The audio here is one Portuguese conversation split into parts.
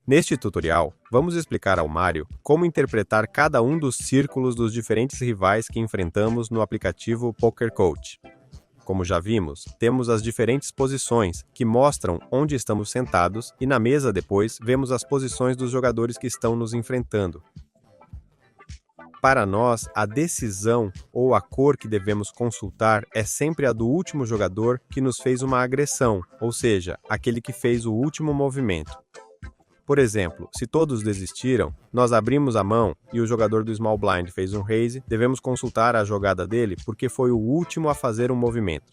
Neste tutorial, vamos explicar ao Mário como interpretar cada um dos círculos dos diferentes rivais que enfrentamos no aplicativo Poker Coach. Como já vimos, temos as diferentes posições, que mostram onde estamos sentados, e na mesa depois vemos as posições dos jogadores que estão nos enfrentando. Para nós, a decisão ou a cor que devemos consultar é sempre a do último jogador que nos fez uma agressão, ou seja, aquele que fez o último movimento. Por exemplo, se todos desistiram, nós abrimos a mão e o jogador do Small Blind fez um raise, devemos consultar a jogada dele porque foi o último a fazer um movimento.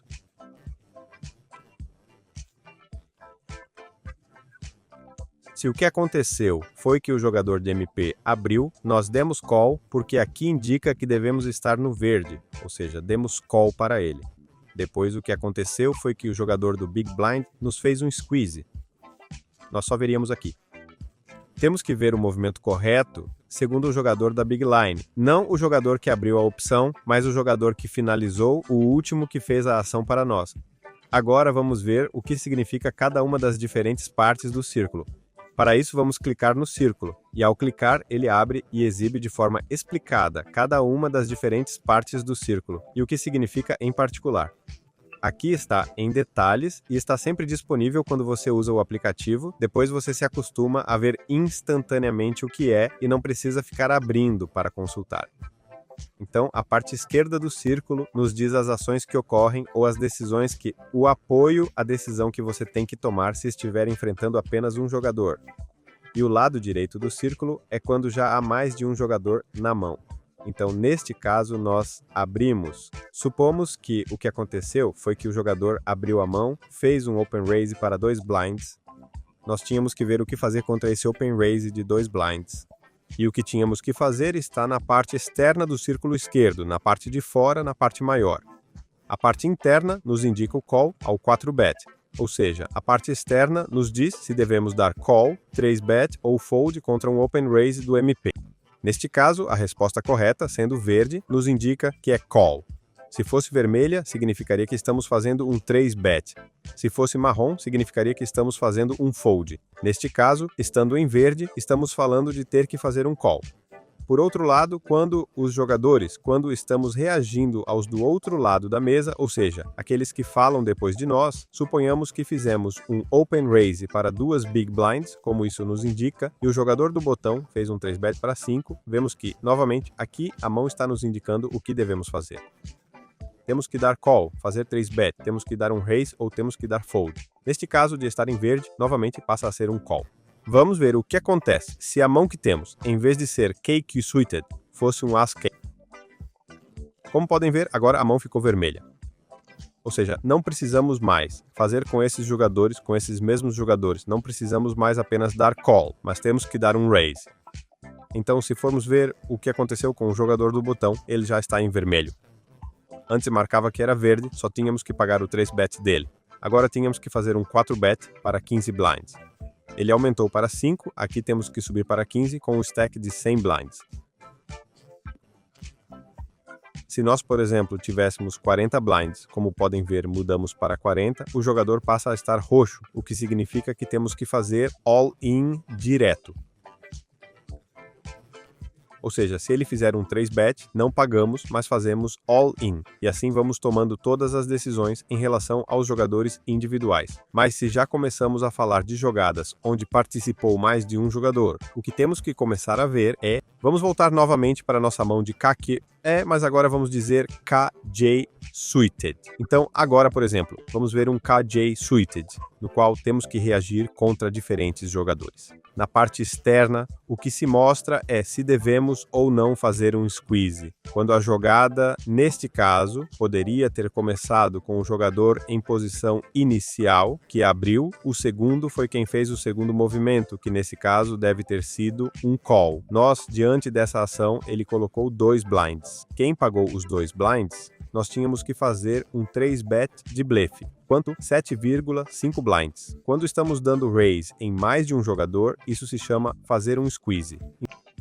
Se o que aconteceu foi que o jogador de MP abriu, nós demos call porque aqui indica que devemos estar no verde, ou seja, demos call para ele. Depois o que aconteceu foi que o jogador do Big Blind nos fez um squeeze. Nós só veríamos aqui. Temos que ver o movimento correto segundo o jogador da Big Line, não o jogador que abriu a opção, mas o jogador que finalizou o último que fez a ação para nós. Agora vamos ver o que significa cada uma das diferentes partes do círculo. Para isso vamos clicar no círculo, e ao clicar ele abre e exibe de forma explicada cada uma das diferentes partes do círculo e o que significa em particular. Aqui está em detalhes e está sempre disponível quando você usa o aplicativo, depois você se acostuma a ver instantaneamente o que é e não precisa ficar abrindo para consultar. Então, a parte esquerda do círculo nos diz as ações que ocorrem ou as decisões o apoio à decisão que você tem que tomar se estiver enfrentando apenas um jogador. E o lado direito do círculo é quando já há mais de um jogador na mão. Então, neste caso, nós abrimos. Supomos que o que aconteceu foi que o jogador abriu a mão, fez um open raise para 2 blinds. Nós tínhamos que ver o que fazer contra esse open raise de 2 blinds. E o que tínhamos que fazer está na parte externa do círculo esquerdo, na parte de fora, na parte maior. A parte interna nos indica o call ao 4-bet. Ou seja, a parte externa nos diz se devemos dar call, 3-bet ou fold contra um open raise do MP. Neste caso, a resposta correta, sendo verde, nos indica que é call. Se fosse vermelha, significaria que estamos fazendo um 3-bet. Se fosse marrom, significaria que estamos fazendo um fold. Neste caso, estando em verde, estamos falando de ter que fazer um call. Por outro lado, quando estamos reagindo aos do outro lado da mesa, ou seja, aqueles que falam depois de nós, suponhamos que fizemos um open raise para 2 big blinds, como isso nos indica, e o jogador do botão fez um 3-bet para 5, vemos que, novamente, aqui a mão está nos indicando o que devemos fazer. Temos que dar call, fazer 3-bet, temos que dar um raise ou temos que dar fold. Neste caso de estar em verde, novamente passa a ser um call. Vamos ver o que acontece se a mão que temos, em vez de ser Cake Suited, fosse um As Cake. Como podem ver, agora a mão ficou vermelha. Ou seja, não precisamos mais fazer com esses jogadores, com esses mesmos jogadores. Não precisamos mais apenas dar call, mas temos que dar um raise. Então, se formos ver o que aconteceu com o jogador do botão, ele já está em vermelho. Antes marcava que era verde, só tínhamos que pagar o 3-bet dele. Agora tínhamos que fazer um 4-bet para 15 blinds. Ele aumentou para 5, aqui temos que subir para 15 com um stack de 100 blinds. Se nós, por exemplo, tivéssemos 40 blinds, como podem ver, mudamos para 40, o jogador passa a estar roxo, o que significa que temos que fazer all-in direto. Ou seja, se ele fizer um 3-bet, não pagamos, mas fazemos all-in. E assim vamos tomando todas as decisões em relação aos jogadores individuais. Mas se já começamos a falar de jogadas onde participou mais de um jogador, o que temos que começar a ver é... Vamos voltar novamente para a nossa mão de KQ. Mas agora vamos dizer KJ Suited. Então, agora, por exemplo, vamos ver um KJ Suited, no qual temos que reagir contra diferentes jogadores. Na parte externa, o que se mostra é se devemos ou não fazer um squeeze. Quando a jogada, neste caso, poderia ter começado com o jogador em posição inicial, que abriu, o segundo foi quem fez o segundo movimento, que nesse caso deve ter sido um call. Nós, diante dessa ação, ele colocou 2 blinds. Quem pagou os 2 blinds, nós tínhamos que fazer um 3-bet de blefe, quanto 7,5 blinds. Quando estamos dando raise em mais de um jogador, isso se chama fazer um squeeze.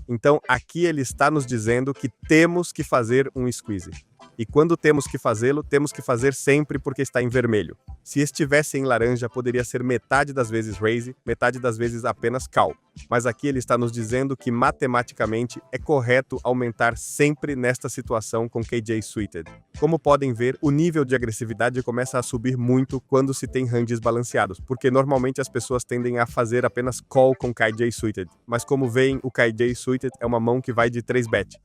Então, aqui ele está nos dizendo que temos que fazer um squeeze. E quando temos que fazê-lo, temos que fazer sempre porque está em vermelho. Se estivesse em laranja, poderia ser metade das vezes raise, metade das vezes apenas call. Mas aqui ele está nos dizendo que matematicamente é correto aumentar sempre nesta situação com KJ Suited. Como podem ver, o nível de agressividade começa a subir muito quando se tem ranges balanceados, porque normalmente as pessoas tendem a fazer apenas call com KJ Suited. Mas como veem, o KJ Suited é uma mão que vai de 3-bet.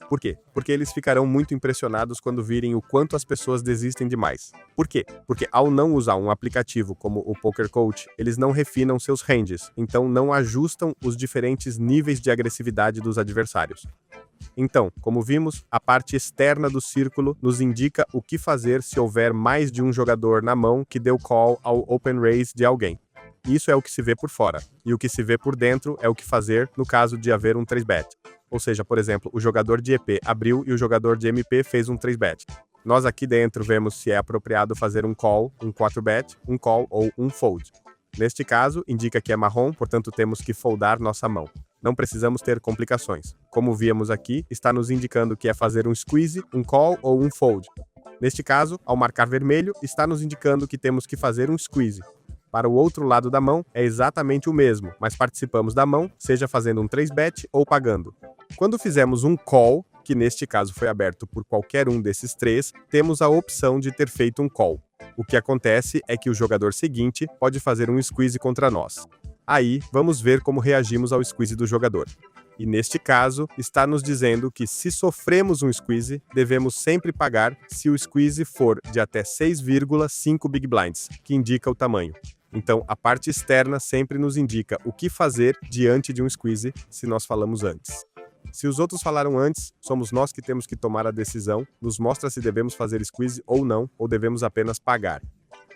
Por quê? Porque eles ficarão muito impressionados quando virem o quanto as pessoas desistem demais. Por quê? Porque ao não usar um aplicativo como o Poker Coach, eles não refinam seus ranges, então não ajustam os diferentes níveis de agressividade dos adversários. Então, como vimos, a parte externa do círculo nos indica o que fazer se houver mais de um jogador na mão que deu call ao open raise de alguém. Isso é o que se vê por fora, e o que se vê por dentro é o que fazer no caso de haver um 3-bet. Ou seja, por exemplo, o jogador de EP abriu e o jogador de MP fez um 3-bet. Nós aqui dentro vemos se é apropriado fazer um call, um 4-bet, um call ou um fold. Neste caso, indica que é marrom, portanto temos que foldar nossa mão. Não precisamos ter complicações. Como víamos aqui, está nos indicando que é fazer um squeeze, um call ou um fold. Neste caso, ao marcar vermelho, está nos indicando que temos que fazer um squeeze. Para o outro lado da mão, é exatamente o mesmo, mas participamos da mão, seja fazendo um 3-bet ou pagando. Quando fizemos um call, que neste caso foi aberto por qualquer um desses três, temos a opção de ter feito um call. O que acontece é que o jogador seguinte pode fazer um squeeze contra nós. Aí, vamos ver como reagimos ao squeeze do jogador. E neste caso, está nos dizendo que se sofremos um squeeze, devemos sempre pagar se o squeeze for de até 6,5 big blinds, que indica o tamanho. Então, a parte externa sempre nos indica o que fazer diante de um squeeze, se nós falamos antes. Se os outros falaram antes, somos nós que temos que tomar a decisão, nos mostra se devemos fazer squeeze ou não, ou devemos apenas pagar.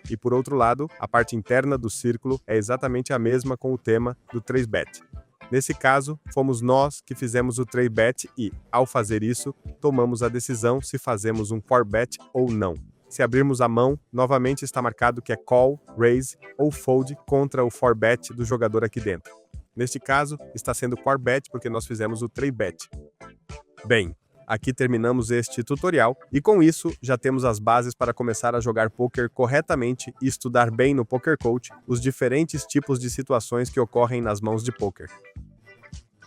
E por outro lado, a parte interna do círculo é exatamente a mesma com o tema do 3-bet. Nesse caso, fomos nós que fizemos o 3-bet e, ao fazer isso, tomamos a decisão se fazemos um 4-bet ou não. Se abrirmos a mão, novamente está marcado que é call, raise ou fold contra o 4-bet do jogador aqui dentro. Neste caso, está sendo 4-bet porque nós fizemos o 3-bet. Bem, aqui terminamos este tutorial e com isso já temos as bases para começar a jogar poker corretamente e estudar bem no Poker Coach os diferentes tipos de situações que ocorrem nas mãos de poker.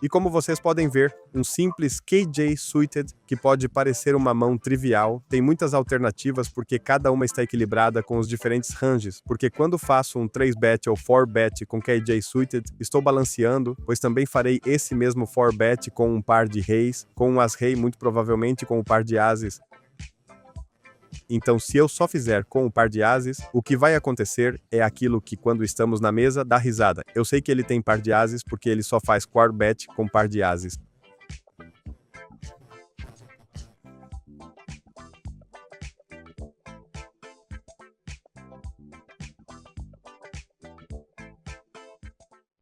E como vocês podem ver, um simples KJ Suited, que pode parecer uma mão trivial, tem muitas alternativas porque cada uma está equilibrada com os diferentes ranges, porque quando faço um 3-bet ou 4-bet com KJ Suited, estou balanceando, pois também farei esse mesmo 4-bet com um par de reis, com um as-rei muito provavelmente com um par de ases. Então, se eu só fizer com o par de ases, o que vai acontecer é aquilo que, quando estamos na mesa, dá risada. Eu sei que ele tem par de ases porque ele só faz 4-bet com par de ases.